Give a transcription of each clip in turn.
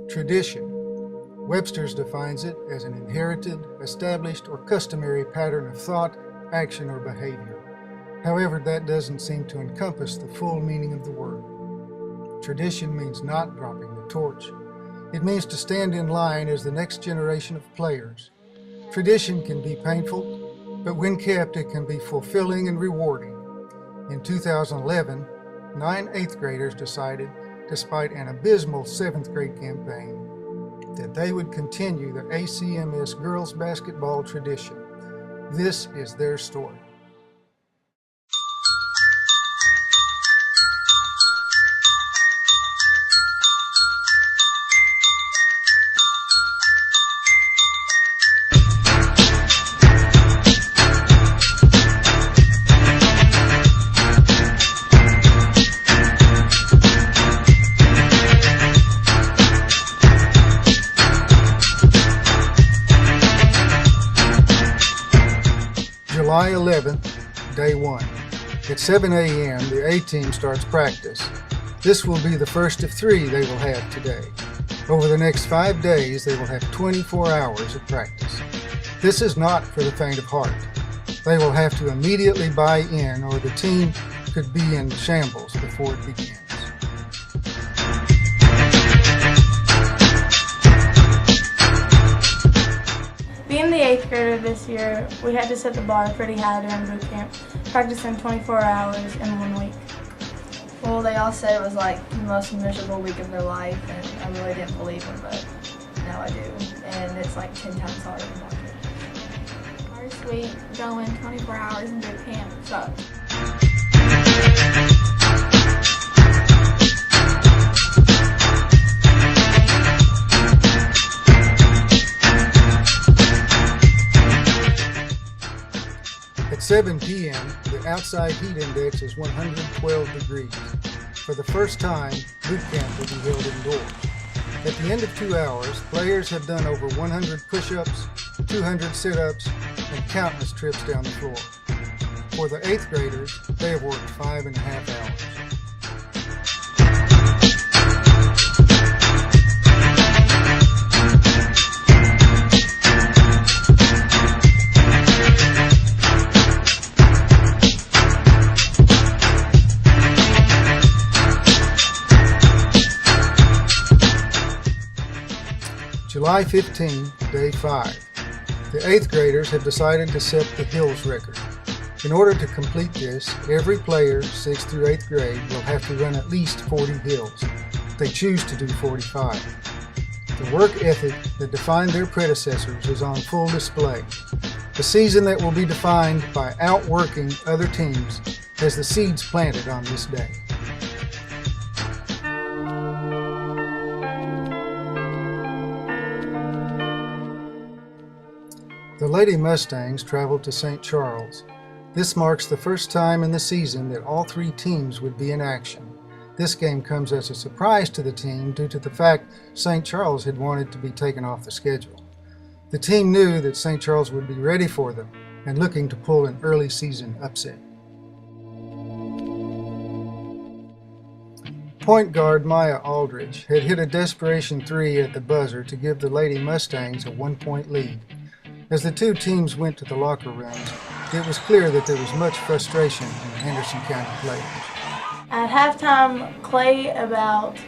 Tradition. Webster's defines it as an inherited, established, or customary pattern of thought, action, or behavior. However, that doesn't seem to encompass the full meaning of the word. Tradition means not dropping the torch. It means to stand in line as the next generation of players. Tradition can be painful, but when kept, it can be fulfilling and rewarding. In 2011, 9 8th graders decided, despite an abysmal 7th grade campaign, that they would continue the ACMS girls basketball tradition. This is their story. July 11th, day 1. At 7 a.m., the A team starts practice. This will be the first of 3 they will have today. Over the next 5 days, they will have 24 hours of practice. This is not for the faint of heart. They will have to immediately buy in, or the team could be in shambles before it begins. Being the 8th grader this year, we had to set the bar pretty high during boot camp, practicing 24 hours in 1 week. Well, they all said it was like the most miserable week of their life, and I really didn't believe them, but now I do. And it's like 10 times harder than walking. First week going 24 hours in boot camp sucked. At 7 p.m., the outside heat index is 112 degrees. For the first time, boot camp will be held indoors. At the end of 2 hours, players have done over 100 push-ups, 200 sit-ups, and countless trips down the floor. For the 8th graders, they have worked 5.5 hours. July 15, day 5. The 8th graders have decided to set the hills record. In order to complete this, every player, 6th through 8th grade, will have to run at least 40 hills. They choose to do 45. The work ethic that defined their predecessors is on full display. A season that will be defined by outworking other teams has the seeds planted on this day. The Lady Mustangs traveled to St. Charles. This marks the first time in the season that all 3 teams would be in action. This game comes as a surprise to the team due to the fact St. Charles had wanted to be taken off the schedule. The team knew that St. Charles would be ready for them and looking to pull an early season upset. Point guard Maya Aldridge had hit a desperation 3 at the buzzer to give the Lady Mustangs a 1-point lead. As the 2 teams went to the locker rooms, it was clear that there was much frustration in the Henderson County players. At halftime, Clay about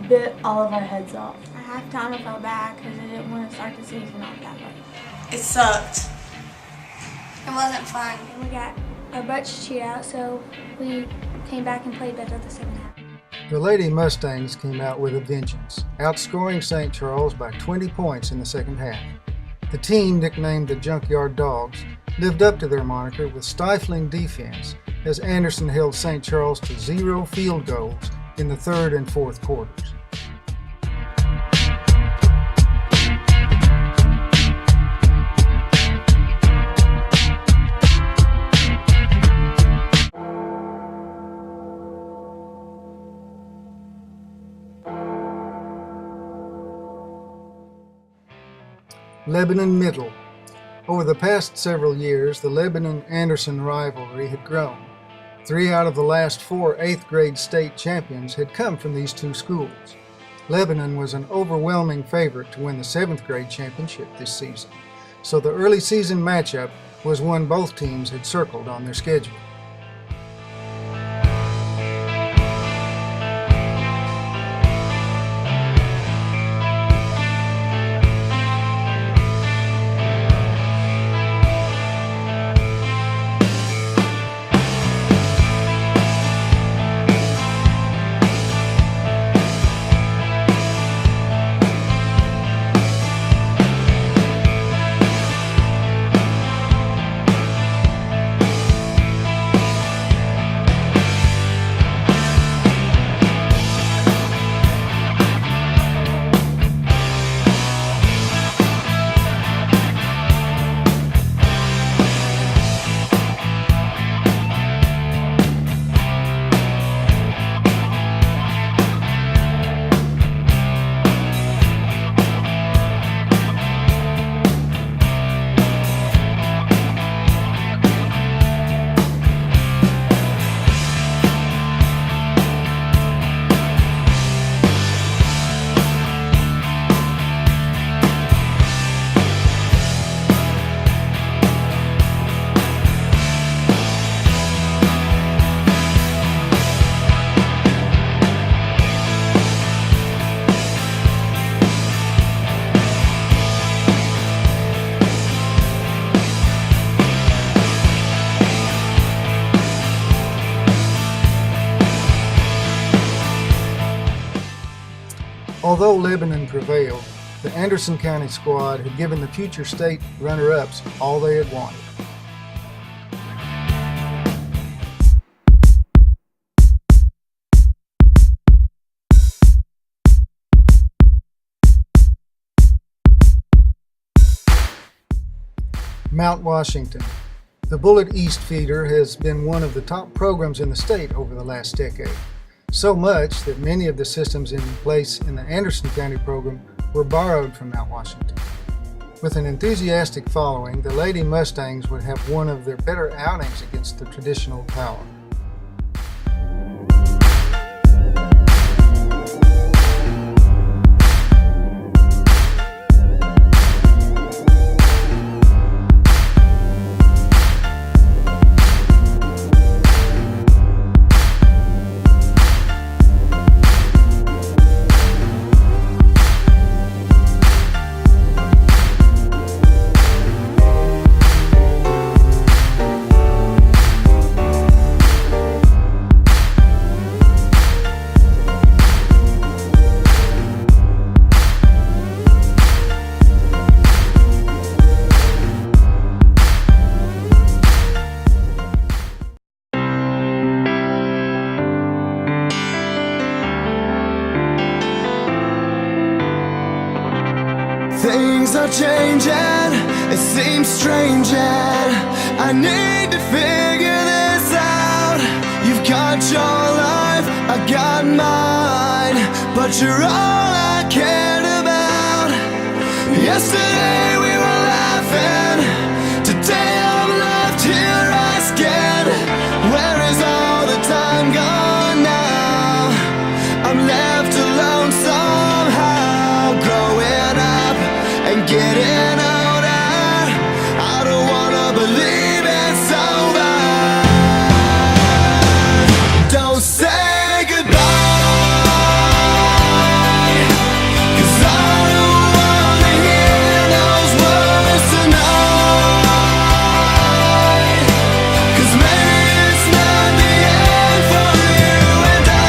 bit all of our heads off. At halftime, I felt bad because I didn't want to start the season off that way. It sucked. It wasn't fun. We got our butts chewed out, so we came back and played better the second half. The Lady Mustangs came out with a vengeance, outscoring St. Charles by 20 points in the second half. The team, nicknamed the Junkyard Dogs, lived up to their moniker with stifling defense as Anderson held St. Charles to 0 field goals in the 3rd and 4th quarters. Lebanon Middle. Over the past several years, the Lebanon-Anderson rivalry had grown. 3 out of the last 4 8th grade state champions had come from these 2 schools. Lebanon was an overwhelming favorite to win the 7th grade championship this season, so the early season matchup was one both teams had circled on their schedule. Although Lebanon prevailed, the Anderson County squad had given the future state runner-ups all they had wanted. Mount Washington. The Bullet East feeder has been one of the top programs in the state over the last decade. So much that many of the systems in place in the Anderson County program were borrowed from Mount Washington. With an enthusiastic following, the Lady Mustangs would have one of their better outings against the traditional power. Things are changing, it seems strange, and I need to figure this out. You've got your life, I got mine, but you're all I cared about. Yesterday we were laughing, today I'm left here asking, where is all the time gone now? I'm left alone somehow, growing up and getting older. I don't wanna believe it's over. Don't say goodbye, 'cause I don't wanna hear those words tonight. 'Cause maybe it's not the end for you and I.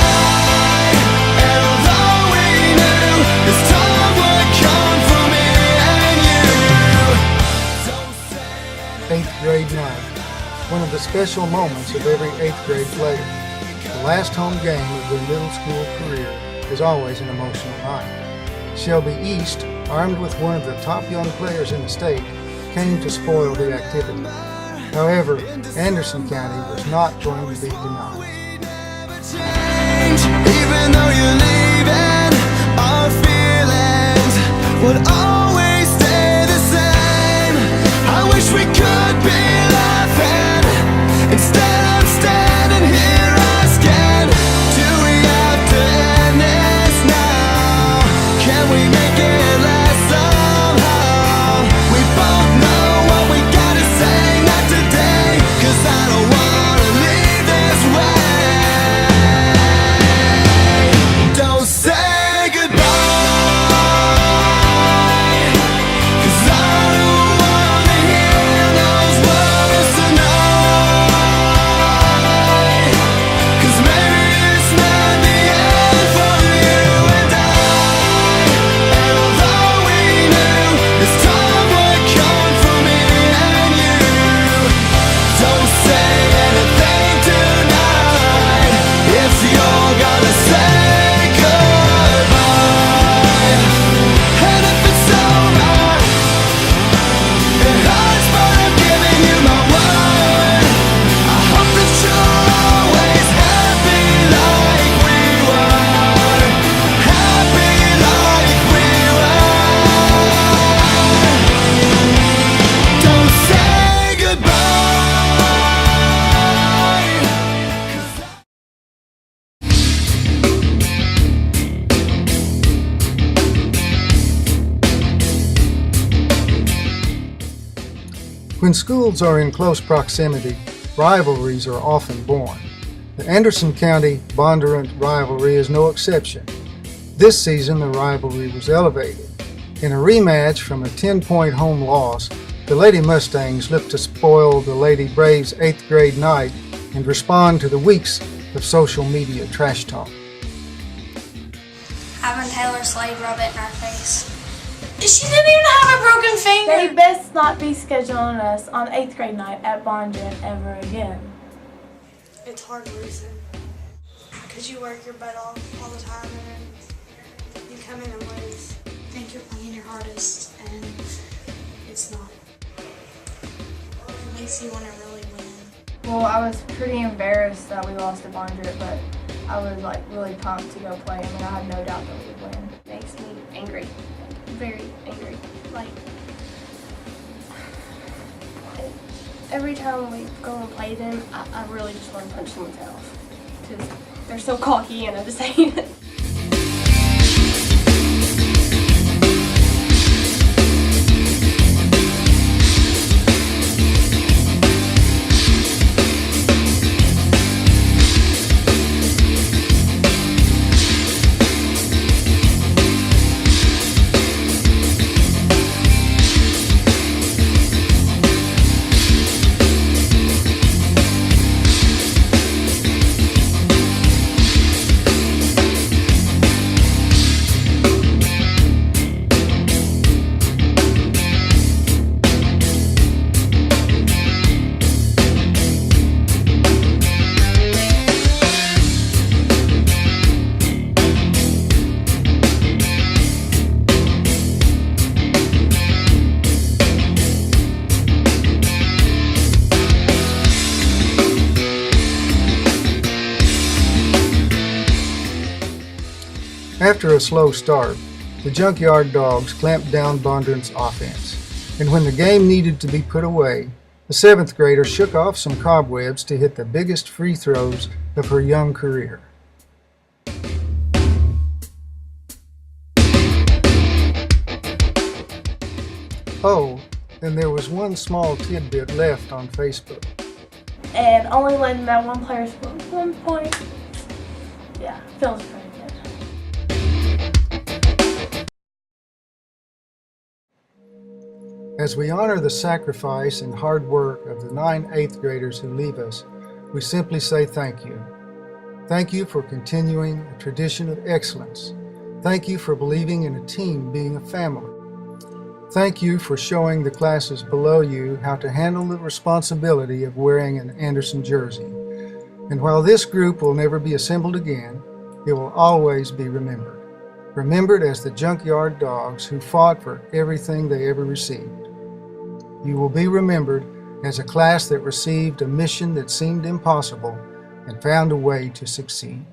And although we knew this time would come for me and you, don't say 8th grade night, one of the special moments of every 8th grade player. The last home game of their middle school career is always an emotional night. Shelby East, armed with one of the top young players in the state, came to spoil the activity. However, Anderson County was not going to be denied. change. Even though you're leaving, our feelings would always stay the same. I wish we could be laughing, instead I'm standing here asking, do we have to end this now? When schools are in close proximity, rivalries are often born. The Anderson County Bondurant rivalry is no exception. This season, the rivalry was elevated. In a rematch from a 10-point home loss, the Lady Mustangs look to spoil the Lady Braves' 8th grade night and respond to the weeks of social media trash talk. Having Taylor Slade rub it in our face. She didn't even have a broken finger. They best not be scheduling us on 8th grade night at Bondurant ever again. It's hard losing because you work your butt off all the time and then you come in and lose. I think you're playing your hardest and it's not. It makes you want to really win. Well, I was pretty embarrassed that we lost to Bondurant, but I was like really pumped to go play. I mean, I had no doubt that we would win. Makes me angry. Very angry. Like, every time we go and play them, I really just want to punch someone's head off. Because they're so cocky and I just hate it. After a slow start, the Junkyard Dogs clamped down Bondurant's offense, and when the game needed to be put away, the 7th grader shook off some cobwebs to hit the biggest free throws of her young career. Oh, and there was one small tidbit left on Facebook. And only letting that one player score 1 point, yeah, feels pretty good. As we honor the sacrifice and hard work of the 9 8th graders who leave us, we simply say thank you. Thank you for continuing a tradition of excellence. Thank you for believing in a team being a family. Thank you for showing the classes below you how to handle the responsibility of wearing an Anderson jersey. And while this group will never be assembled again, it will always be remembered. Remembered as the Junkyard Dogs who fought for everything they ever received. You will be remembered as a class that received a mission that seemed impossible and found a way to succeed.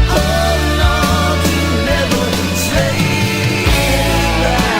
Holding on to never say goodbye.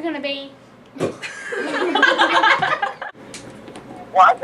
gonna be. What?